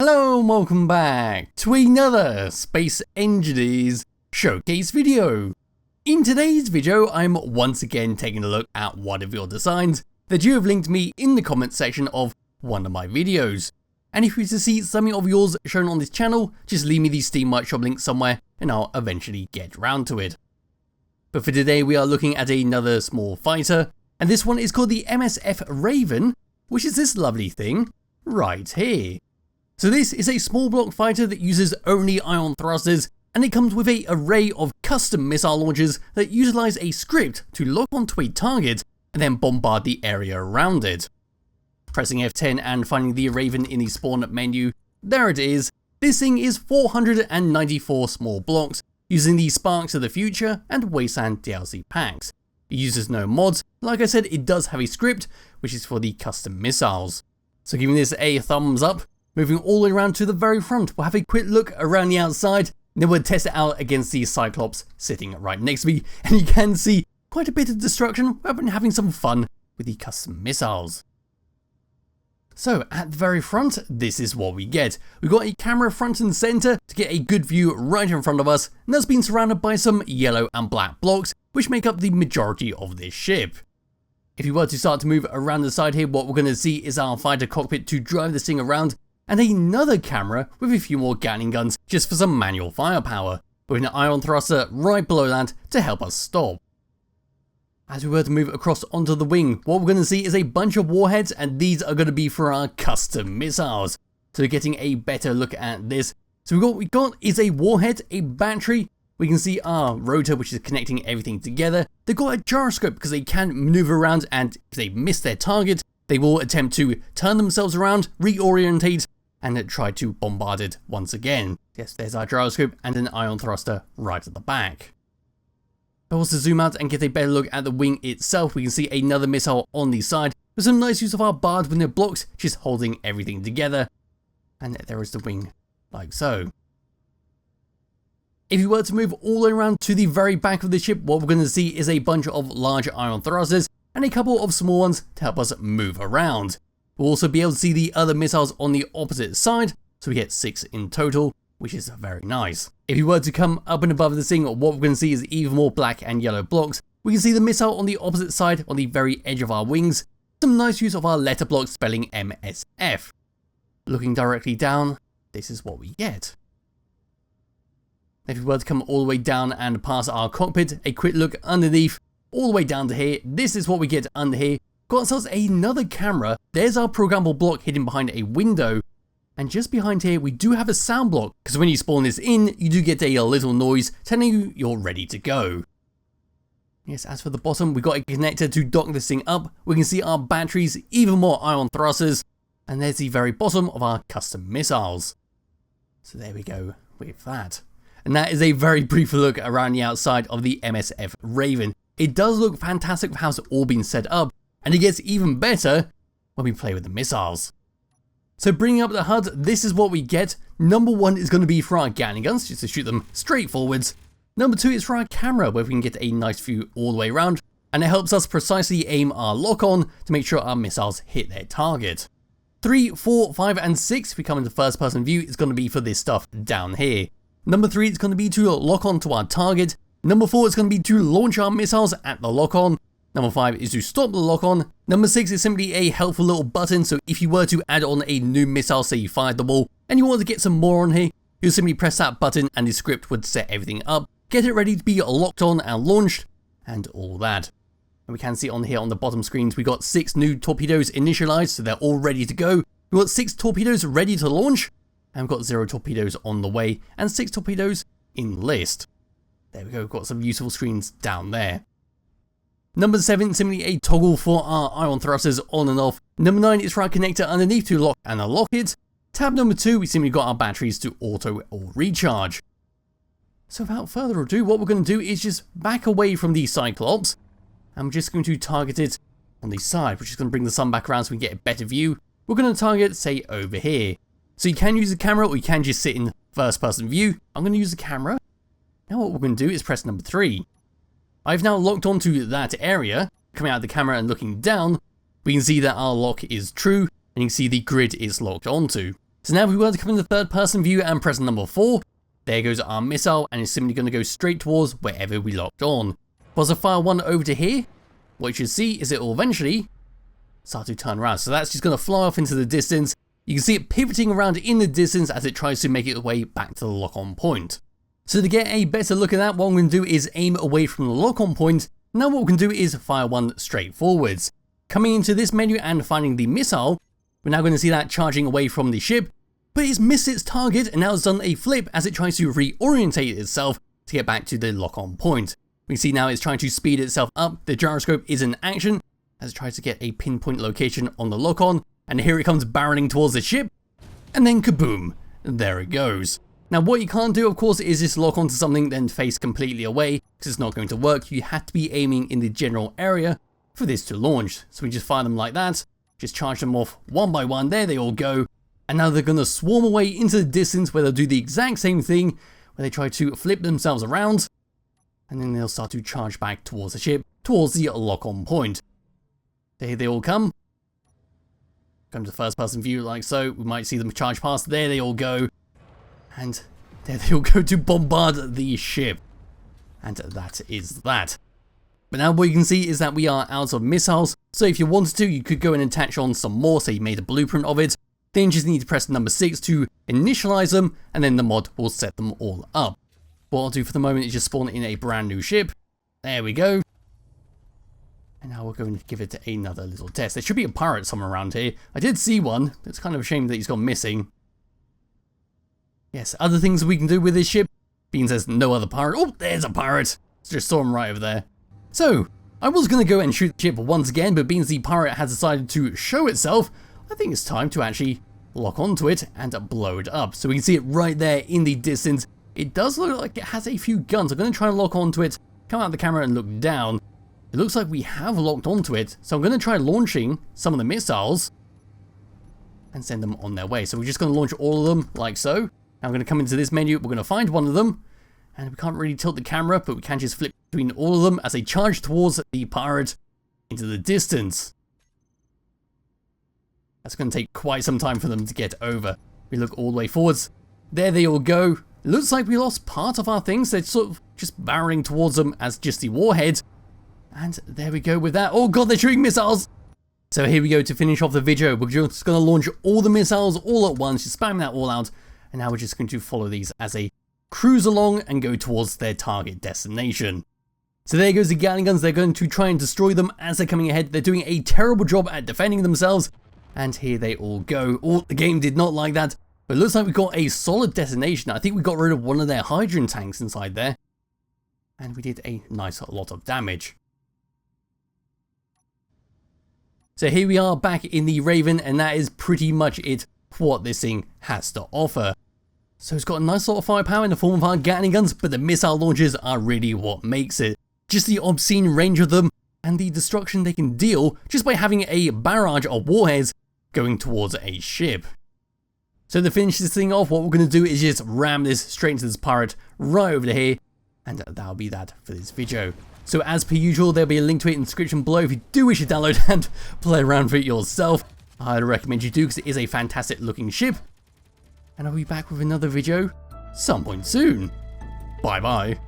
Hello and welcome back to another Space Engineers showcase video. In today's video, I'm once again taking a look at one of your designs that you have linked me in the comment section of one of my videos. And if you wish to see something of yours shown on this channel, just leave me the Steam Workshop link somewhere and I'll eventually get round to it. But for today we are looking at another small fighter, and this one is called the MSF Raven, which is this lovely thing right here. So this is a small block fighter that uses only ion thrusters, and it comes with an array of custom missile launchers that utilize a script to lock onto a target and then bombard the area around it. Pressing F10 and finding the Raven in the spawn menu, there it is. This thing is 494 small blocks using the Sparks of the Future and Wasteland DLC packs. It uses no mods. Like I said, it does have a script which is for the custom missiles. So giving this a thumbs up. Moving all the way around to the very front, we'll have a quick look around the outside, then we'll test it out against the Cyclops sitting right next to me, and you can see quite a bit of destruction. We've been having some fun with the custom missiles. So at the very front, this is what we get. We've got a camera front and center to get a good view right in front of us, and that's been surrounded by some yellow and black blocks, which make up the majority of this ship. If you were to start to move around the side here, what we're going to see is our fighter cockpit to drive this thing around, and another camera with a few more Gatling guns just for some manual firepower, with an ion thruster right below that to help us stop. As we were to move across onto the wing, what we're going to see is a bunch of warheads, and these are going to be for our custom missiles. So getting a better look at this. So what we got is a warhead, a battery, we can see our rotor which is connecting everything together. They've got a gyroscope because they can maneuver around, and if they miss their target, they will attempt to turn themselves around, reorientate, and try to bombard it once again. Yes, there's our gyroscope and an ion thruster right at the back. But also zoom out and get a better look at the wing itself, we can see another missile on the side with some nice use of our barred window blocks just holding everything together. And there is the wing, like so. If you were to move all the way around to the very back of the ship, what we're going to see is a bunch of large ion thrusters and a couple of small ones to help us move around. We'll also be able to see the other missiles on the opposite side, so we get 6 in total, which is very nice. If you were to come up and above this thing, what we're going to see is even more black and yellow blocks. We can see the missile on the opposite side, on the very edge of our wings. Some nice use of our letter block spelling MSF. Looking directly down, this is what we get. If we were to come all the way down and past our cockpit, a quick look underneath, all the way down to here, this is what we get under here. Got ourselves another camera. There's our programmable block hidden behind a window. And just behind here, we do have a sound block, because when you spawn this in, you do get a little noise telling you you're ready to go. Yes, as for the bottom, we've got a connector to dock this thing up. We can see our batteries, even more ion thrusters, and there's the very bottom of our custom missiles. So there we go with that. And that is a very brief look around the outside of the MSF Raven. It does look fantastic with how it's all been set up, and it gets even better when we play with the missiles. So bringing up the HUD, this is what we get. Number 1 is going to be for our Gatling guns, just to shoot them straight forwards. Number 2 is for our camera, where we can get a nice view all the way around, and it helps us precisely aim our lock-on to make sure our missiles hit their target. 3, 4, 5, and 6, if we come into first person view, is going to be for this stuff down here. Number 3 is going to be to lock on to our target. Number 4 is going to be to launch our missiles at the lock-on. Number 5 is to stop the lock-on. Number 6 is simply a helpful little button, so if you were to add on a new missile, say you fired the ball, and you want to get some more on here, you'll simply press that button and the script would set everything up, get it ready to be locked on and launched, and all that. And we can see on here on the bottom screens, we got 6 new torpedoes initialized, so they're all ready to go. We've got 6 torpedoes ready to launch, and we've got 0 torpedoes on the way, and 6 torpedoes in list. There we go, we've got some useful screens down there. Number 7, simply a toggle for our ion thrusters on and off. Number 9 is for our connector underneath to lock and unlock it. Tab number 2, we simply got our batteries to auto or recharge. So without further ado, what we're going to do is just back away from the Cyclops, and we're just going to target it on the side, which is going to bring the sun back around so we can get a better view. We're going to target, say, over here. So you can use the camera, or you can just sit in first person view. I'm going to use the camera. Now what we're going to do is press number 3. I've now locked onto that area. Coming out of the camera and looking down, we can see that our lock is true, and you can see the grid is locked onto. So now if we were to come into third person view and press number 4, there goes our missile and it's simply going to go straight towards wherever we locked on. Once I fire one over to here, what you should see is it will eventually start to turn around. So that's just going to fly off into the distance. You can see it pivoting around in the distance as it tries to make its way back to the lock-on point. So to get a better look at that, what I'm going to do is aim away from the lock-on point. Now what we can do is fire one straight forwards. Coming into this menu and finding the missile, we're now going to see that charging away from the ship, but it's missed its target and now it's done a flip as it tries to reorientate itself to get back to the lock-on point. We can see now it's trying to speed itself up, the gyroscope is in action as it tries to get a pinpoint location on the lock-on, and here it comes barreling towards the ship, and then kaboom, there it goes. Now what you can't do of course is just lock onto something then face completely away, because it's not going to work. You have to be aiming in the general area for this to launch. So we just fire them like that, just charge them off one by one, there they all go, and now they're going to swarm away into the distance where they'll do the exact same thing, where they try to flip themselves around, and then they'll start to charge back towards the ship, towards the lock-on point. There they all come. Come to first person view like so, we might see them charge past, there they all go. And there they all go to bombard the ship. And that is that. But now what you can see is that we are out of missiles, so if you wanted to, you could go and attach on some more, so you made a blueprint of it. Then you just need to press number 6 to initialize them, and then the mod will set them all up. What I'll do for the moment is just spawn in a brand new ship. There we go. And now we're going to give it another little test. There should be a pirate somewhere around here. I did see one. It's kind of a shame that he's gone missing. Yes, other things we can do with this ship. Bean says no other pirate. Oh, there's a pirate. Just saw him right over there. So, I was going to go and shoot the ship once again, but being the pirate has decided to show itself, I think it's time to actually lock onto it and blow it up. So we can see it right there in the distance. It does look like it has a few guns. I'm going to try and lock onto it, come out of the camera and look down. It looks like we have locked onto it, so I'm going to try launching some of the missiles and send them on their way. So we're just going to launch all of them like so. Now I'm going to come into this menu, we're going to find one of them, and we can't really tilt the camera, but we can just flip between all of them as they charge towards the pirate into the distance. That's going to take quite some time for them to get over. We look all the way forwards. There they all go. It looks like we lost part of our things. They're sort of just barreling towards them as just the warhead. And there we go with that. Oh god, they're shooting missiles! So here we go to finish off the video. We're just going to launch all the missiles all at once, just spam that all out. And now we're just going to follow these as they cruise along and go towards their target destination. So there goes the Gatling guns. They're going to try and destroy them as they're coming ahead. They're doing a terrible job at defending themselves. And here they all go. Oh, the game did not like that. But it looks like we got a solid destination. I think we got rid of one of their hydrogen tanks inside there. And we did a nice lot of damage. So here we are back in the Raven, and that is pretty much it for what this thing has to offer. So it's got a nice lot of firepower in the form of our Gatling guns, but the missile launchers are really what makes it. Just the obscene range of them, and the destruction they can deal just by having a barrage of warheads going towards a ship. So to finish this thing off, what we're going to do is just ram this straight into this pirate right over here, and that'll be that for this video. So as per usual, there'll be a link to it in the description below if you do wish to download and play around with it yourself. I'd recommend you do because it is a fantastic looking ship. And I'll be back with another video some point soon. Bye bye.